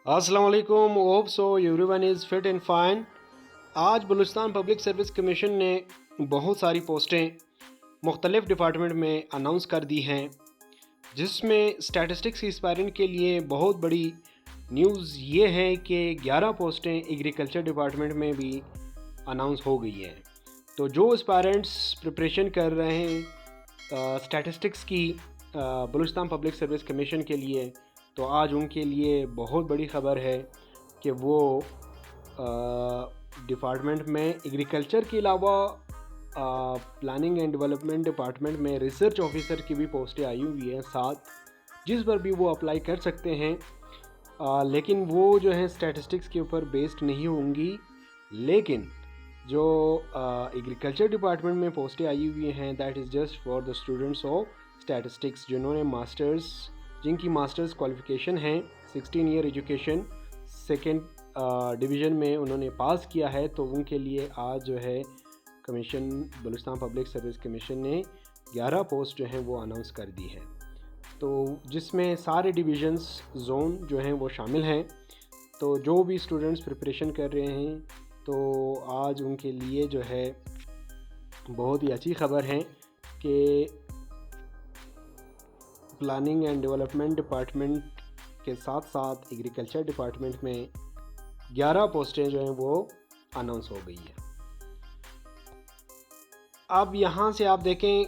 अस्सलाम वालेकुम। Hope so everyone is fit and fine. आज बलूचिस्तान पब्लिक सर्विस कमीशन ने बहुत सारी पोस्टें मुख्तलिफ़ डिपार्टमेंट में अनाउंस कर दी हैं, जिसमें स्टैटिस्टिक्स की एस्पायरेंट के लिए बहुत बड़ी न्यूज़ ये है कि 11 पोस्टें एग्रीकल्चर डिपार्टमेंट में भी अनाउंस हो गई हैं। तो जो एस्पायरेंट्स प्रिपरेशन कर रहे हैं स्टैटिस्टिक्स की बलूचिस्तान पब्लिक सर्विस कमीशन के लिए, तो आज उनके लिए बहुत बड़ी ख़बर है कि वो डिपार्टमेंट में एग्रीकल्चर के अलावा प्लानिंग एंड डेवलपमेंट डिपार्टमेंट में रिसर्च ऑफिसर की भी पोस्टें आई हुई हैं साथ, जिस पर भी वो अप्लाई कर सकते हैं। लेकिन वो जो है स्टैटिस्टिक्स के ऊपर बेस्ड नहीं होंगी, लेकिन जो एग्रीकल्चर डिपार्टमेंट में पोस्टें आई हुई हैं that is just for the students of statistics जिनकी मास्टर्स क्वालिफ़िकेशन है 16 ईयर एजुकेशन सेकेंड डिवीज़न में उन्होंने पास किया है। तो उनके लिए आज जो है commission Balochistan public service commission ने 11 पोस्ट जो हैं वो अनाउंस कर दी है, तो जिसमें सारे डिवीज़न्स जोन जो हैं वो शामिल हैं। तो जो भी स्टूडेंट्स प्रिपरेशन कर रहे हैं, तो आज उनके लिए जो है बहुत ही अच्छी ख़बर है कि प्लानिंग एंड डेवलपमेंट डिपार्टमेंट के साथ साथ एग्रीकल्चर डिपार्टमेंट में 11 पोस्टें जो हैं वो अनाउंस हो गई है। अब यहाँ से आप देखें,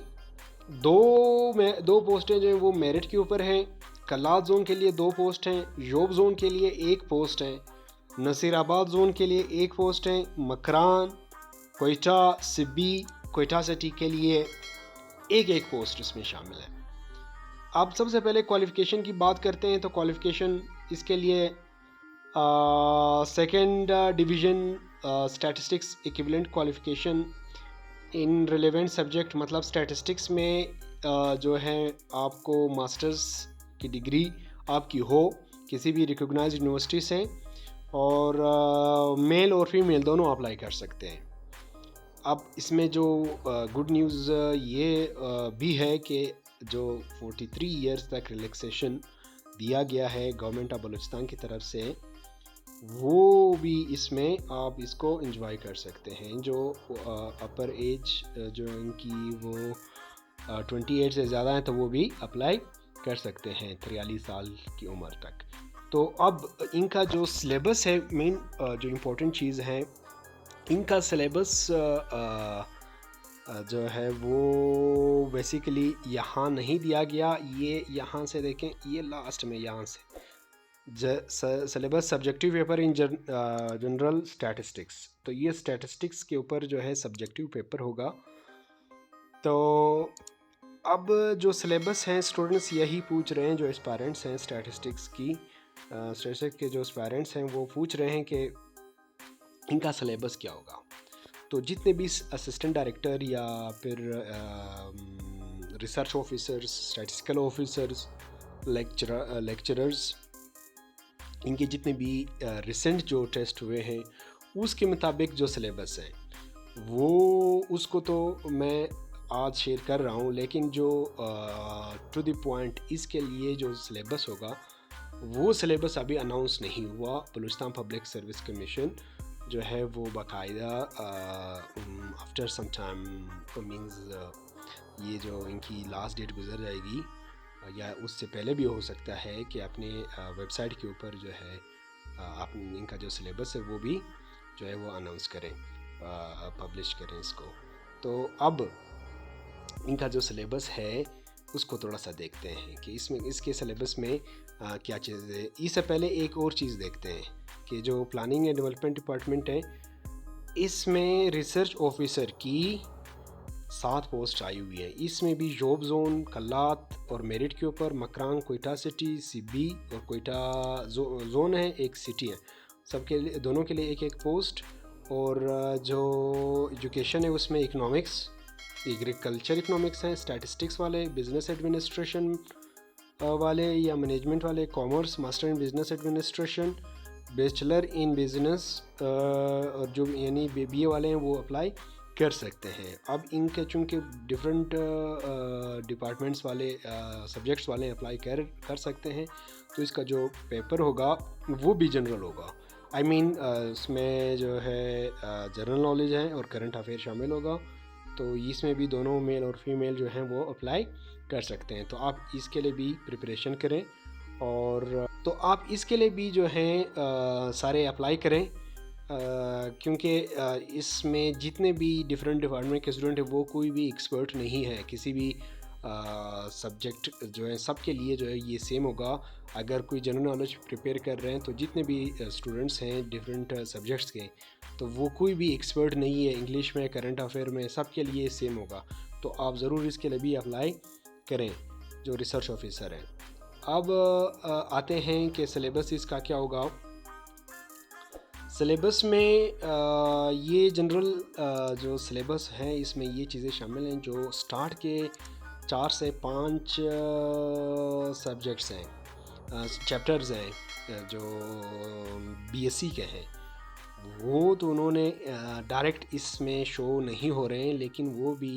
दो पोस्टें जो हैं वो मेरिट के ऊपर हैं। कल्लात जोन के लिए 2 पोस्ट हैं, योब जोन के लिए 1 पोस्ट है, नसीराबाद जोन के लिए 1 पोस्ट है, मकरान, कोयटा, सिब्बी, कोयटा सिटी के लिए एक पोस्ट इसमें शामिल है। अब सबसे पहले क्वालिफ़िकेशन की बात करते हैं, तो क्वालिफ़िकेशन इसके लिए second division statistics equivalent qualification इन रिलेवेंट सब्जेक्ट, मतलब स्टैटिस्टिक्स में जो है आपको मास्टर्स की डिग्री आपकी हो किसी भी रिकॉग्नाइज्ड यूनिवर्सिटी से, और मेल और फीमेल दोनों अप्लाई कर सकते हैं। अब इसमें जो गुड न्यूज़ ये भी है कि जो 43 इयर्स तक रिलैक्सेशन दिया गया है गवर्नमेंट ऑफ बलूचिस्तान की तरफ से, वो भी इसमें आप इसको एंजॉय कर सकते हैं। जो अपर एज जो इनकी वो 28 से ज़्यादा है, तो वो भी अप्लाई कर सकते हैं 43 साल की उम्र तक। तो अब इनका जो सिलेबस है, मेन जो इम्पोर्टेंट चीज़ है, इनका सिलेबस जो है वो बेसिकली यहाँ नहीं दिया गया। ये यहाँ से देखें, ये लास्ट में यहाँ से syllabus subjective paper in general statistics, तो ये स्टैटिस्टिक्स के ऊपर जो है सब्जेक्टिव पेपर होगा। तो अब जो सिलेबस है स्टूडेंट्स यही पूछ रहे हैं, जो एस्पायरेंट्स हैं स्टैटिस्टिक्स के जो एस्पायरेंट्स हैं वो पूछ रहे हैं कि इनका सिलेबस क्या होगा। तो जितने भी असिस्टेंट डायरेक्टर या फिर research officers, statistical officers, lecturers, इनके जितने भी रिसेंट जो टेस्ट हुए हैं उसके मुताबिक जो सिलेबस है वो उसको तो मैं आज शेयर कर रहा हूँ, लेकिन जो टू द पॉइंट इसके लिए जो सिलेबस होगा वो सिलेबस अभी अनाउंस नहीं हुआ। बलूचिस्तान पब्लिक सर्विस कमीशन जो है वो बाकायदा आफ्टर सम टाइम मीन्स ये जो इनकी लास्ट डेट गुजर जाएगी या उससे पहले भी हो सकता है कि अपने वेबसाइट के ऊपर जो है आप इनका जो सिलेबस है वो भी जो है वो अनाउंस करें, पब्लिश करें इसको। तो अब इनका जो सिलेबस है उसको थोड़ा सा देखते हैं कि इसके सिलेबस में क्या चीज़ है। इससे पहले एक और चीज़ देखते हैं कि जो प्लानिंग एंड डेवलपमेंट डिपार्टमेंट है, इसमें रिसर्च ऑफिसर की 7 पोस्ट आई हुई है। इसमें भी योब जोन, कल्लात और मेरिट के ऊपर मकरान, कोयटा सिटी, सिब्बी और कोयटा जोन है, एक सिटी है, सबके लिए दोनों के लिए एक पोस्ट। और जो एजुकेशन है उसमें इकोनॉमिक्स, एग्रीकल्चर इकोनॉमिक्स हैं, स्टैटिस्टिक्स वाले, बिजनेस एडमिनिस्ट्रेशन वाले या मैनेजमेंट वाले, commerce, master in business administration, bachelor in business और जो यानी BBA वाले हैं वो अप्लाई कर सकते हैं। अब इनके चूँकि डिफरेंट डिपार्टमेंट्स वाले सब्जेक्ट्स वाले अप्लाई कर सकते हैं, तो इसका जो पेपर होगा वो भी जनरल होगा। आई मीन इसमें जो है जनरल नॉलेज है और करंट अफेयर शामिल होगा, तो इसमें भी दोनों मेल और फीमेल जो हैं वो अप्लाई कर सकते हैं। तो आप इसके लिए भी प्रिपरेशन करें, और तो आप इसके लिए भी जो हैं सारे अप्लाई करें, क्योंकि इसमें जितने भी डिफरेंट डिपार्टमेंट के स्टूडेंट हैं वो कोई भी एक्सपर्ट नहीं है किसी भी सब्जेक्ट जो है, सबके लिए जो है ये सेम होगा। अगर कोई जनरल नॉलेज प्रिपेयर कर रहे हैं तो जितने भी स्टूडेंट्स हैं डिफरेंट सब्जेक्ट्स के, तो वो कोई भी एक्सपर्ट नहीं है इंग्लिश में, करंट अफेयर में, सबके लिए सेम होगा। तो आप ज़रूर इसके लिए भी अप्लाई करें जो रिसर्च ऑफिसर हैं। अब आते हैं कि सिलेबस इसका क्या होगा। सिलेबस में ये जनरल जो सिलेबस है इसमें ये चीज़ें शामिल हैं जो स्टार्ट के 4 से 5 सब्जेक्ट्स हैं, चैप्टर्स हैं जो बीएससी के हैं, वो तो उन्होंने डायरेक्ट इसमें शो नहीं हो रहे हैं, लेकिन वो भी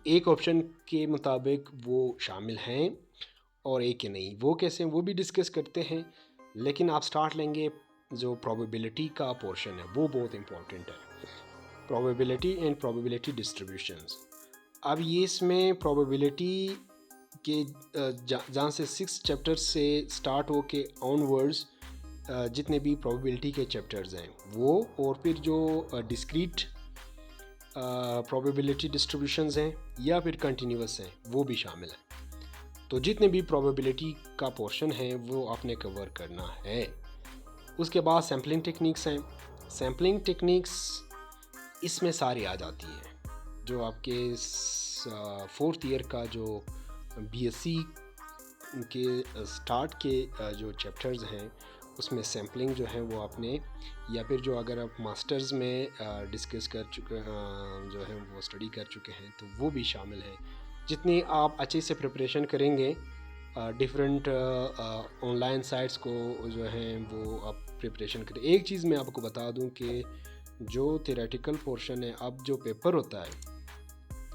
एक ऑप्शन के मुताबिक वो शामिल हैं और एक के नहीं। वो कैसे वो भी डिस्कस करते हैं, लेकिन आप स्टार्ट लेंगे जो प्रोबेबिलिटी का पोर्शन है वो बहुत इम्पोर्टेंट है, प्रोबेबिलिटी एंड प्रोबेबिलिटी डिस्ट्रीब्यूशंस। अब ये इसमें प्रोबेबिलिटी के जहाँ से 6 चैप्टर्स से स्टार्ट हो के ऑनवर्ड्स जितने भी प्रोबेबिलिटी के चैप्टर्स हैं वो, और फिर जो डिस्क्रीट प्रोबेबिलिटी डिस्ट्रीब्यूशंस हैं या फिर कंटिन्यूस हैं वो भी शामिल हैं। तो जितने भी प्रोबेबिलिटी का पोर्शन है वो आपने कवर करना है। उसके बाद सैम्पलिंग टेक्निक्स हैं। सैम्पलिंग टेक्निक्स इसमें सारी आ जाती हैं जो आपके 4th ईयर का जो बीएससी के स्टार्ट के जो चैप्टर्स हैं उसमें सैम्पलिंग जो है वो आपने, या फिर जो अगर आप मास्टर्स में डिस्कस कर चुके जो है वो स्टडी कर चुके हैं तो वो भी शामिल हैं। जितनी आप अच्छे से प्रिपरेशन करेंगे डिफरेंट ऑनलाइन साइट्स को जो है वो आप प्रिपरेशन करें। एक चीज़ मैं आपको बता दूं कि जो थ्योरेटिकल पोर्शन है, अब जो पेपर होता है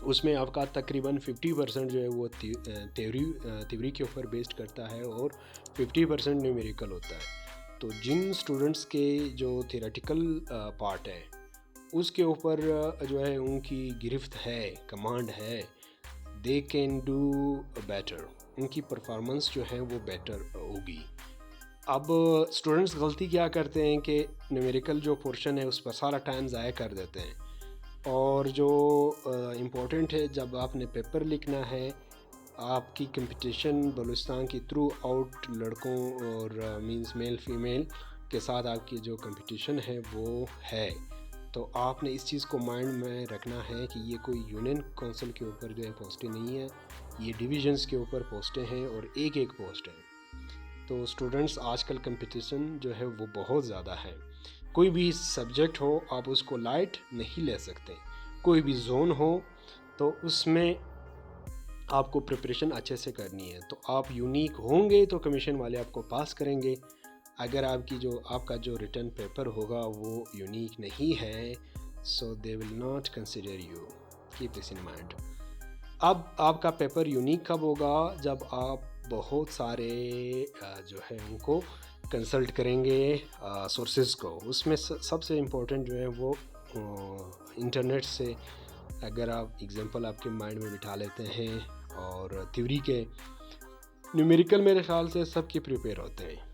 उसमें आपका तकरीबन 50% जो है वो थ्योरी के ऊपर बेस्ड करता है और 50% न्यूमेरिकल होता है। तो जिन स्टूडेंट्स के जो थ्योरेटिकल पार्ट है उसके ऊपर जो है उनकी गिरफ्त है, कमांड है, दे कैन डू बेटर, उनकी परफॉर्मेंस जो है वो बेटर होगी। अब स्टूडेंट्स गलती क्या करते हैं कि न्यूमेरिकल जो पोर्शन है उस पर सारा टाइम ज़ाया कर देते हैं, और जो इम्पोर्टेंट है जब आपने पेपर लिखना है, आपकी कंपटीशन बलूचिस्तान की थ्रू आउट लड़कों और मींस मेल फीमेल के साथ आपकी जो कंपटीशन है वो है, तो आपने इस चीज़ को माइंड में रखना है कि ये कोई यूनियन काउंसिल के ऊपर जो है पोस्टें नहीं है, ये डिविजन्स के ऊपर पोस्टें हैं और एक एक पोस्ट है। तो स्टूडेंट्स आजकल कंपटीशन जो है वो बहुत ज़्यादा है। कोई भी सब्जेक्ट हो आप उसको लाइट नहीं ले सकते, कोई भी जोन हो तो उसमें आपको प्रिपरेशन अच्छे से करनी है। तो आप यूनिक होंगे तो कमीशन वाले आपको पास करेंगे। अगर आपका जो रिटर्न पेपर होगा वो यूनिक नहीं है, so they will not consider you, keep this in mind. अब आपका पेपर यूनिक कब होगा? जब आप बहुत सारे जो है उनको कंसल्ट करेंगे सोर्सेज को। उसमें सबसे इम्पोर्टेंट जो है वो इंटरनेट से अगर आप एग्जांपल आपके माइंड में बिठा लेते हैं, और थ्योरी के न्यूमेरिकल मेरे ख्याल से सबके प्रिपेयर होते हैं।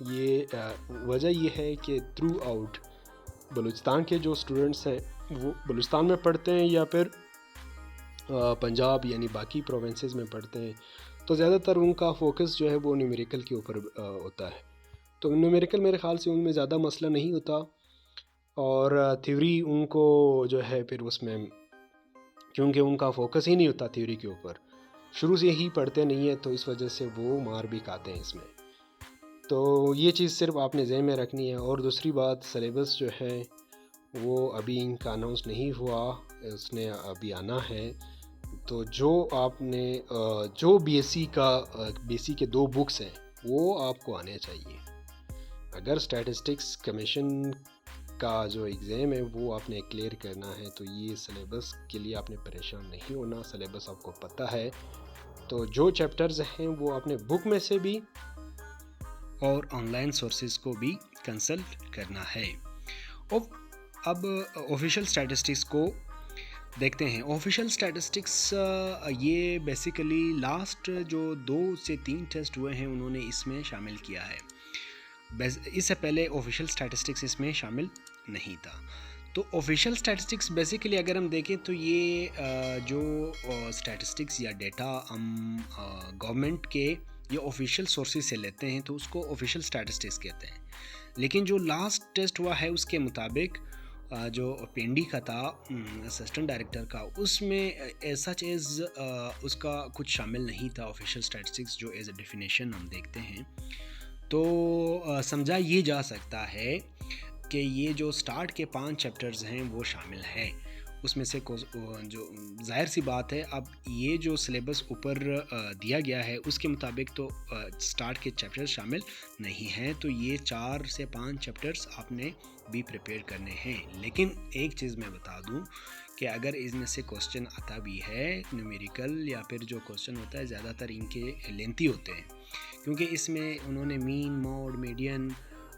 ये वजह ये है कि थ्रू आउट बलूचिस्तान के जो स्टूडेंट्स हैं वो बलूचिस्तान में पढ़ते हैं या फिर पंजाब यानी बाकी प्रोविंसेस में पढ़ते हैं, तो ज़्यादातर उनका फोकस जो है वो न्यूमेरिकल के ऊपर होता है। तो न्यूमेरिकल मेरे ख़्याल से उनमें ज़्यादा मसला नहीं होता, और थ्योरी उनको जो है फिर उसमें क्योंकि उनका फोकस ही नहीं होता थ्योरी के ऊपर, शुरू से ही पढ़ते नहीं है, तो इस वजह से वो मार भी खाते हैं इसमें। तो ये चीज़ सिर्फ आपने ज़हन में रखनी है। और दूसरी बात, सिलेबस जो है वो अभी इनका अनाउंस नहीं हुआ, उसने अभी आना है। तो जो आपने जो बीएससी के 2 बुक्स हैं वो आपको आने चाहिए। अगर स्टैटिस्टिक्स कमीशन का जो एग्ज़ाम है वो आपने क्लियर करना है, तो ये सिलेबस के लिए आपने परेशान नहीं होना, सिलेबस आपको पता है। तो जो चैप्टर्स हैं वो आपने बुक में से भी और ऑनलाइन सोर्सेज को भी कंसल्ट करना है। अब ऑफिशियल स्टैटिस्टिक्स को देखते हैं। ऑफिशियल स्टैटिस्टिक्स ये बेसिकली लास्ट जो 2 से 3 टेस्ट हुए हैं उन्होंने इसमें शामिल किया है। इससे पहले ऑफिशियल स्टैटिस्टिक्स इसमें शामिल नहीं था। तो ऑफिशियल स्टैटिस्टिक्स बेसिकली अगर हम देखें तो ये जो स्टैटिस्टिक्स या डेटा हम गवर्नमेंट के ये ऑफिशियल सोर्सेज से लेते हैं तो उसको ऑफिशियल स्टैटिस्टिक्स कहते हैं। लेकिन जो लास्ट टेस्ट हुआ है उसके मुताबिक जो पेंडी का था असिस्टेंट डायरेक्टर का, उसमें सच एज उसका कुछ शामिल नहीं था ऑफिशियल स्टैटिस्टिक्स जो एज ए डेफिनेशन हम देखते हैं। तो समझा ये जा सकता है कि ये जो स्टार्ट के 5 चैप्टर्स हैं वो शामिल हैं उसमें से जो जाहिर सी बात है। अब ये जो सिलेबस ऊपर दिया गया है उसके मुताबिक तो स्टार्ट के चैप्टर्स शामिल नहीं हैं, तो ये 4 से 5 चैप्टर्स आपने भी प्रिपेयर करने हैं। लेकिन एक चीज़ मैं बता दूं कि अगर इसमें से क्वेश्चन आता भी है न्यूमेरिकल या फिर जो क्वेश्चन होता है ज़्यादातर इनके लेंथी होते हैं, क्योंकि इसमें उन्होंने mean, mode, median,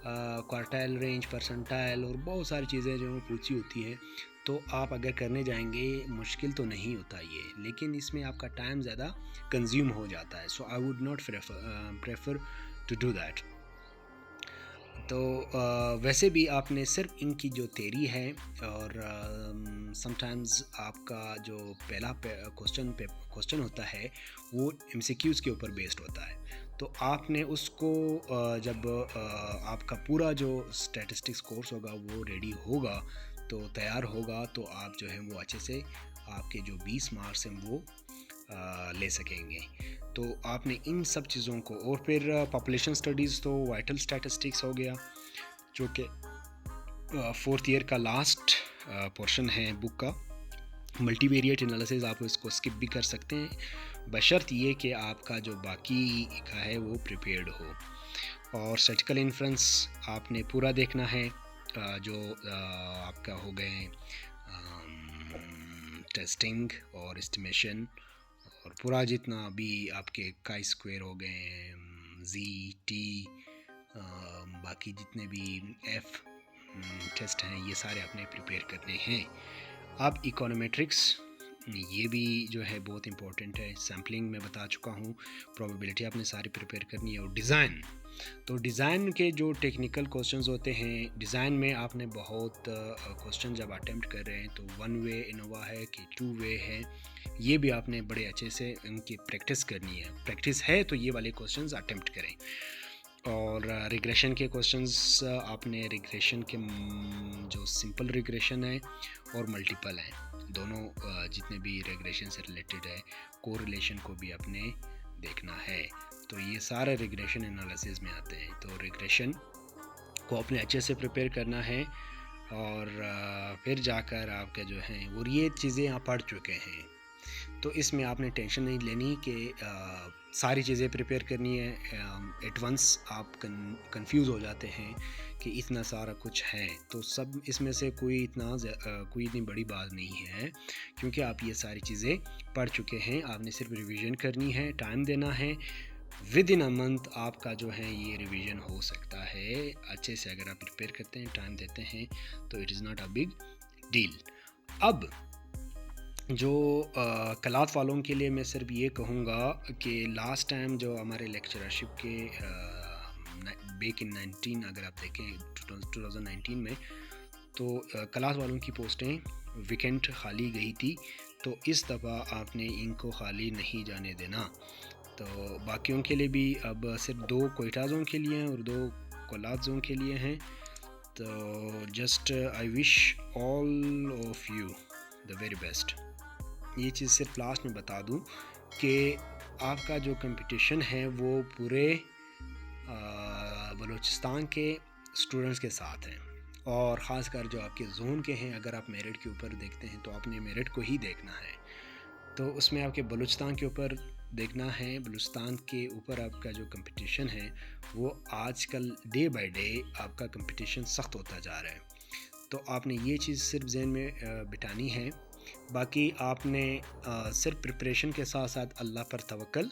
quartile, range, percentile और बहुत सारी चीज़ें जो पूछी होती हैं। तो आप अगर करने जाएंगे मुश्किल तो नहीं होता ये, लेकिन इसमें आपका टाइम ज़्यादा कंज्यूम हो जाता है। So I would not prefer to do that. तो वैसे भी आपने सिर्फ इनकी जो थ्योरी है और समटाइम्स आपका जो पहला क्वेश्चन होता है वो एमसीक्यूज़ के ऊपर बेस्ड होता है। तो आपने उसको जब आपका पूरा जो स्टैटिस्टिक्स कोर्स होगा वो रेडी होगा तो तैयार होगा, तो आप जो है वो अच्छे से आपके जो 20 मार्क्स हैं वो ले सकेंगे। तो आपने इन सब चीज़ों को, और फिर पॉपुलेशन स्टडीज़ तो वाइटल स्टैटिस्टिक्स हो गया जो कि 4th ईयर का लास्ट पोर्शन है बुक का। मल्टीवेरिएट एनालिसिस आप इसको स्किप भी कर सकते हैं बशर्त ये कि आपका जो बाकी का है वो प्रिपेयर्ड हो। और स्टैटिस्टिकल इन्फ्रेंस आपने पूरा देखना है, जो आपका हो गए टेस्टिंग और एस्टिमेशन और पूरा जितना भी आपके काई स्क्वायर हो गए, जी, टी, बाकी जितने भी एफ टेस्ट हैं ये सारे आपने प्रिपेयर करने हैं। अब इकोनोमेट्रिक्स ये भी जो है बहुत इंपॉर्टेंट है। सैम्पलिंग मैं बता चुका हूँ, प्रोबेबिलिटी आपने सारी प्रिपेयर करनी है। और डिज़ाइन, तो डिज़ाइन के जो टेक्निकल क्वेश्चंस होते हैं, डिज़ाइन में आपने बहुत क्वेश्चन जब अटेम्प्ट कर रहे हैं तो 1 वे इनोवा है कि 2 वे है, ये भी आपने बड़े अच्छे से इनकी प्रैक्टिस करनी है। प्रैक्टिस है तो ये वाले क्वेश्चंस अटेम्प्ट करें। और रिग्रेशन के क्वेश्चंस आपने रिग्रेशन के जो सिंपल रिग्रेशन है और मल्टीपल हैं दोनों जितने भी रिग्रेशन से रिलेटेड है, कोरिलेशन को भी आपने देखना है। तो ये सारे रिग्रेशन एनालिसिस में आते हैं। तो रिग्रेशन को आपने अच्छे से प्रिपेयर करना है और फिर जाकर आपके जो हैं, और ये चीज़ें आप पढ़ चुके हैं तो इसमें आपने टेंशन नहीं लेनी कि सारी चीज़ें प्रिपेयर करनी है। एट वंस आप कंफ्यूज हो जाते हैं कि इतना सारा कुछ है, तो सब इसमें से कोई इतनी बड़ी बात नहीं है, क्योंकि आप ये सारी चीज़ें पढ़ चुके हैं। आपने सिर्फ रिवीजन करनी है, टाइम देना है। विद इन अ मंथ आपका जो है ये रिवीजन हो सकता है अच्छे से, अगर आप प्रिपेयर करते हैं, टाइम देते हैं, तो it is not a big deal. अब जो कलात वालों के लिए मैं सिर्फ ये कहूँगा कि लास्ट टाइम जो हमारे लेक्चरशिप के बैक इन 19 अगर आप देखें 2019 में, तो कलात वालों की पोस्टें वैकेंट खाली गई थी, तो इस दफ़ा आपने इनको खाली नहीं जाने देना। तो बाकियों के लिए भी अब सिर्फ 2 कोयटा जोन के लिए हैं और 2 कलात जोन के लिए हैं। तो just I wish all of you the very best. ये चीज़ सिर्फ लास्ट में बता दूं कि आपका जो कंपटीशन है वो पूरे बलूचिस्तान के स्टूडेंट्स के साथ है, और ख़ासकर जो आपके जोन के हैं, अगर आप मेरिट के ऊपर देखते हैं तो आपने मेरिट को ही देखना है। तो उसमें आपके बलूचिस्तान के ऊपर देखना है, बलूचिस्तान के ऊपर आपका जो कंपटीशन है वो आजकल डे बाय डे आपका कंपटीशन सख्त होता जा रहा है। तो आपने ये चीज़ सिर्फ ज़हन में बिठानी है। बाकी आपने सिर्फ प्रिपरेशन के साथ साथ अल्लाह पर तवक्ल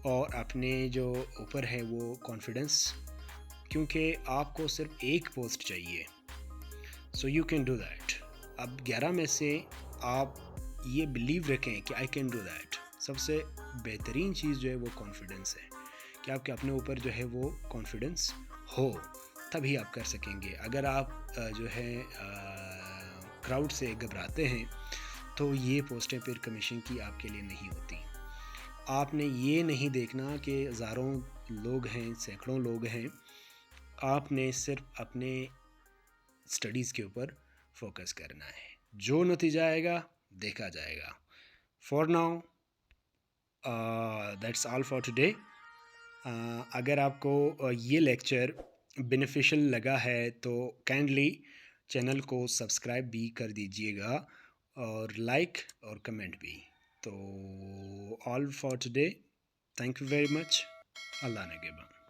और अपने जो ऊपर है वो कॉन्फिडेंस, क्योंकि आपको सिर्फ एक पोस्ट चाहिए। So you can do that. अब 11 में से आप ये बिलीव रखें कि आई कैन डू दैट। सबसे बेहतरीन चीज़ जो है वो कॉन्फिडेंस है, कि आपके अपने ऊपर जो है वो कॉन्फिडेंस हो, तभी आप कर सकेंगे। अगर आप जो है क्राउड से घबराते हैं तो ये पोस्टें फिर कमीशन की आपके लिए नहीं होती। आपने ये नहीं देखना कि हज़ारों लोग हैं, सैकड़ों लोग हैं, आपने सिर्फ अपने स्टडीज़ के ऊपर फोकस करना है। जो नतीजा आएगा देखा जाएगा। For now that's all for today. अगर आपको ये लेक्चर बेनिफिशियल लगा है तो काइंडली चैनल को सब्सक्राइब भी कर दीजिएगा और लाइक और कमेंट भी। तो all for today, thank you very much. अल्लाह ने के बाद।